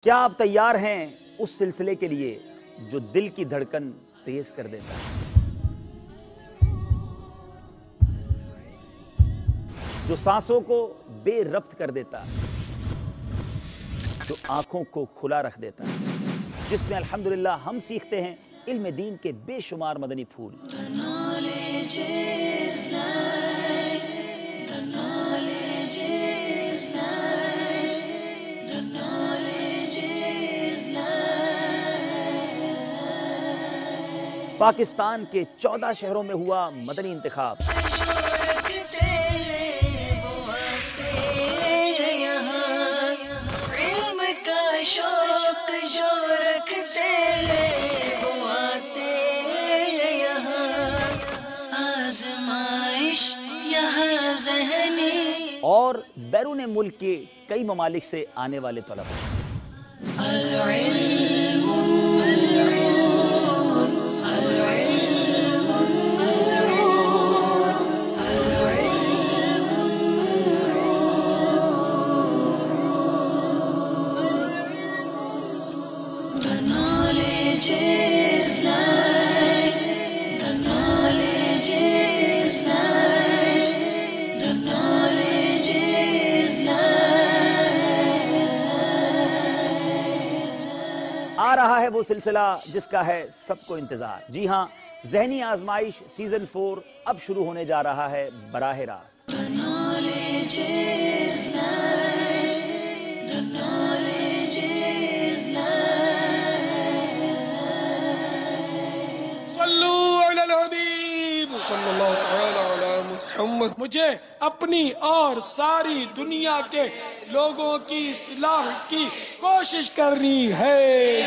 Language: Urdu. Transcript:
کیا آپ تیار ہیں اس سلسلے کے لیے جو دل کی دھڑکن تیز کر دیتا ہے، جو سانسوں کو بے ربط کر دیتا ہے، جو آنکھوں کو کھلا رکھ دیتا ہے، جس میں الحمدللہ ہم سیکھتے ہیں علم دین کے بے شمار مدنی پھول۔ پاکستان کے 14 شہروں میں ہوا مدنی انتخاب۔ اور بیرون ملک کے کئی ممالک سے آنے والے طلباء۔ آ رہا ہے وہ سلسلہ جس کا ہے سب کو انتظار۔ جی ہاں، ذہنی آزمائش سیزن 4 اب شروع ہونے جا رہا ہے براہ راست۔ صلو علی الحبیب صلی اللہ تعالی علی محمد۔ مجھے اپنی اور ساری دنیا کے لوگوں کی اصلاح کی کوشش کرنی ہے۔